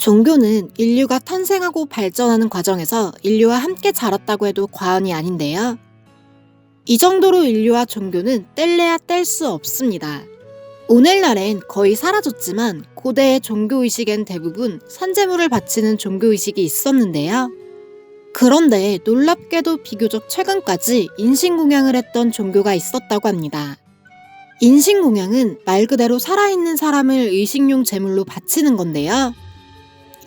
종교는 인류가 탄생하고 발전하는 과정에서 인류와 함께 자랐다고 해도 과언이 아닌데요. 이 정도로 인류와 종교는 뗄래야 뗄 수 없습니다. 오늘날엔 거의 사라졌지만 고대의 종교의식엔 대부분 산재물을 바치는 종교의식이 있었는데요. 그런데 놀랍게도 비교적 최근까지 인신공양을 했던 종교가 있었다고 합니다. 인신공양은 말 그대로 살아있는 사람을 의식용 제물로 바치는 건데요.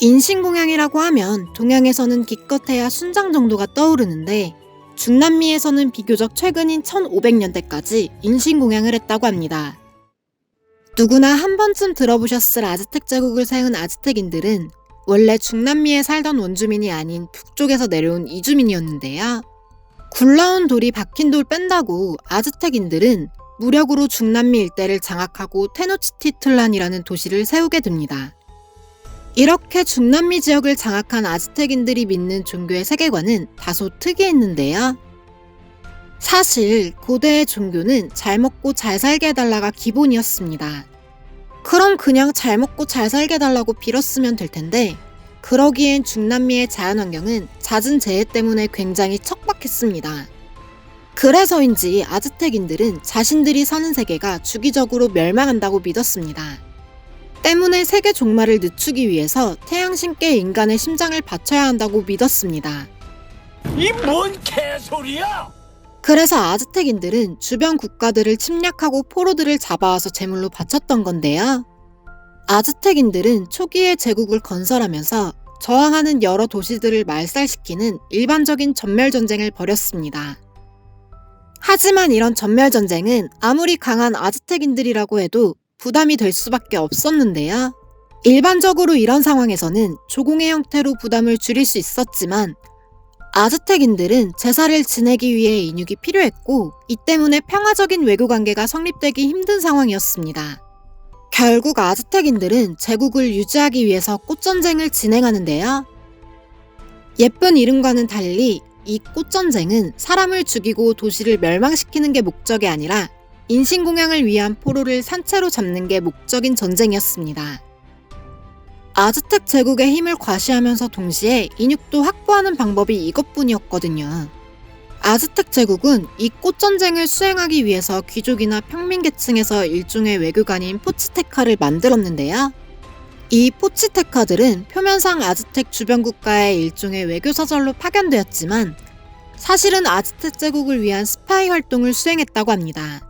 인신공양이라고 하면 동양에서는 기껏해야 순장 정도가 떠오르는데 중남미에서는 비교적 최근인 1500년대까지 인신공양을 했다고 합니다. 누구나 한 번쯤 들어보셨을 아즈텍 제국을 세운 아즈텍인들은 원래 중남미에 살던 원주민이 아닌 북쪽에서 내려온 이주민이었는데요. 굴러온 돌이 박힌 돌 뺀다고 아즈텍인들은 무력으로 중남미 일대를 장악하고 테노치티틀란이라는 도시를 세우게 됩니다. 이렇게 중남미 지역을 장악한 아즈텍인들이 믿는 종교의 세계관은 다소 특이했는데요. 사실 고대의 종교는 잘 먹고 잘 살게 해달라가 기본이었습니다. 그럼 그냥 잘 먹고 잘 살게 해달라고 빌었으면 될 텐데 그러기엔 중남미의 자연환경은 잦은 재해 때문에 굉장히 척박했습니다. 그래서인지 아즈텍인들은 자신들이 사는 세계가 주기적으로 멸망한다고 믿었습니다. 때문에 세계 종말을 늦추기 위해서 태양신께 인간의 심장을 바쳐야 한다고 믿었습니다. 이 뭔 개소리야! 그래서 아즈텍인들은 주변 국가들을 침략하고 포로들을 잡아와서 제물로 바쳤던 건데요. 아즈텍인들은 초기에 제국을 건설하면서 저항하는 여러 도시들을 말살시키는 일반적인 전멸전쟁을 벌였습니다. 하지만 이런 전멸전쟁은 아무리 강한 아즈텍인들이라고 해도 부담이 될 수밖에 없었는데요. 일반적으로 이런 상황에서는 조공의 형태로 부담을 줄일 수 있었지만 아즈텍인들은 제사를 지내기 위해 인육이 필요했고 이 때문에 평화적인 외교관계가 성립되기 힘든 상황이었습니다. 결국 아즈텍인들은 제국을 유지하기 위해서 꽃전쟁을 진행하는데요. 예쁜 이름과는 달리 이 꽃전쟁은 사람을 죽이고 도시를 멸망시키는 게 목적이 아니라 인신공양을 위한 포로를 산채로 잡는 게 목적인 전쟁이었습니다. 아즈텍 제국의 힘을 과시하면서 동시에 인육도 확보하는 방법이 이것뿐이었거든요. 아즈텍 제국은 이 꽃전쟁을 수행하기 위해서 귀족이나 평민계층에서 일종의 외교관인 포치테카를 만들었는데요. 이 포치테카들은 표면상 아즈텍 주변 국가의 일종의 외교사절로 파견되었지만 사실은 아즈텍 제국을 위한 스파이 활동을 수행했다고 합니다.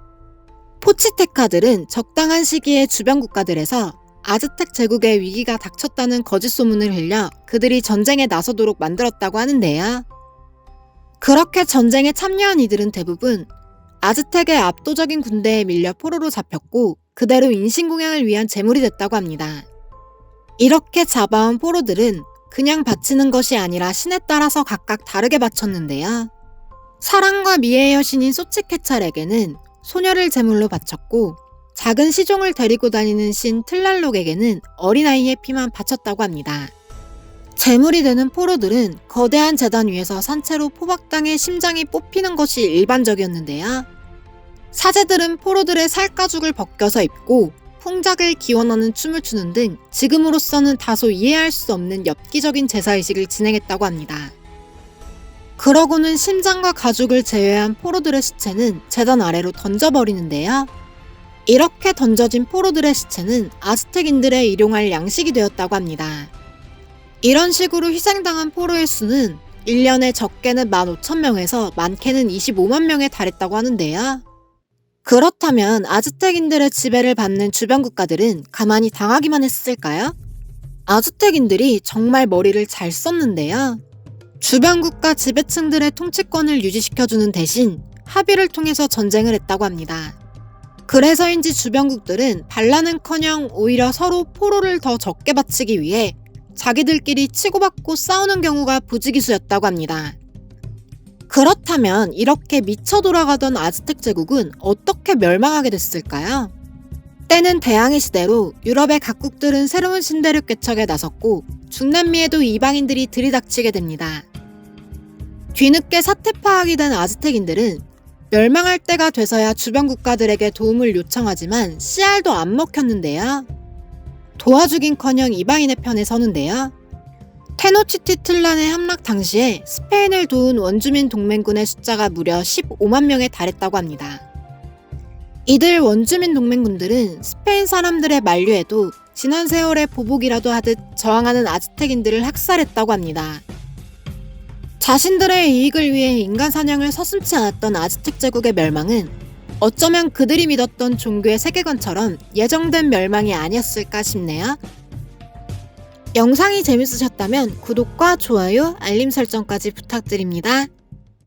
포치테카들은 적당한 시기에 주변 국가들에서 아즈텍 제국의 위기가 닥쳤다는 거짓 소문을 흘려 그들이 전쟁에 나서도록 만들었다고 하는데요. 그렇게 전쟁에 참여한 이들은 대부분 아즈텍의 압도적인 군대에 밀려 포로로 잡혔고 그대로 인신공양을 위한 제물이 됐다고 합니다. 이렇게 잡아온 포로들은 그냥 바치는 것이 아니라 신에 따라서 각각 다르게 바쳤는데요. 사랑과 미의 여신인 소치케찰에게는 소녀를 제물로 바쳤고 작은 시종을 데리고 다니는 신 틀랄록에게는 어린아이의 피만 바쳤다고 합니다. 제물이 되는 포로들은 거대한 제단 위에서 산채로 포박당해 심장이 뽑히는 것이 일반적이었는데요. 사제들은 포로들의 살가죽을 벗겨서 입고 풍작을 기원하는 춤을 추는 등 지금으로서는 다소 이해할 수 없는 엽기적인 제사의식을 진행했다고 합니다. 그러고는 심장과 가죽을 제외한 포로들의 시체는 제단 아래로 던져버리는데요. 이렇게 던져진 포로들의 시체는 아즈텍인들의 일용할 양식이 되었다고 합니다. 이런 식으로 희생당한 포로의 수는 1년에 적게는 15,000명에서 많게는 25만 명에 달했다고 하는데요. 그렇다면 아즈텍인들의 지배를 받는 주변 국가들은 가만히 당하기만 했을까요? 아즈텍인들이 정말 머리를 잘 썼는데요. 주변 국가 지배층들의 통치권을 유지시켜주는 대신 합의를 통해서 전쟁을 했다고 합니다. 그래서인지 주변국들은 반란은커녕 오히려 서로 포로를 더 적게 바치기 위해 자기들끼리 치고받고 싸우는 경우가 부지기수였다고 합니다. 그렇다면 이렇게 미쳐 돌아가던 아즈텍 제국은 어떻게 멸망하게 됐을까요? 때는 대항해 시대로 유럽의 각국들은 새로운 신대륙 개척에 나섰고 중남미에도 이방인들이 들이닥치게 됩니다. 뒤늦게 사태 파악이 된 아즈텍인들은 멸망할 때가 돼서야 주변 국가들에게 도움을 요청하지만 씨알도 안 먹혔는데요. 도와주긴커녕 이방인의 편에 서는데요. 테노치티틀란의 함락 당시에 스페인을 도운 원주민 동맹군의 숫자가 무려 15만 명에 달했다고 합니다. 이들 원주민 동맹군들은 스페인 사람들의 만류에도 지난 세월의 보복이라도 하듯 저항하는 아즈텍인들을 학살했다고 합니다. 자신들의 이익을 위해 인간 사냥을 서슴지 않았던 아즈텍 제국의 멸망은 어쩌면 그들이 믿었던 종교의 세계관처럼 예정된 멸망이 아니었을까 싶네요. 영상이 재밌으셨다면 구독과 좋아요, 알림 설정까지 부탁드립니다.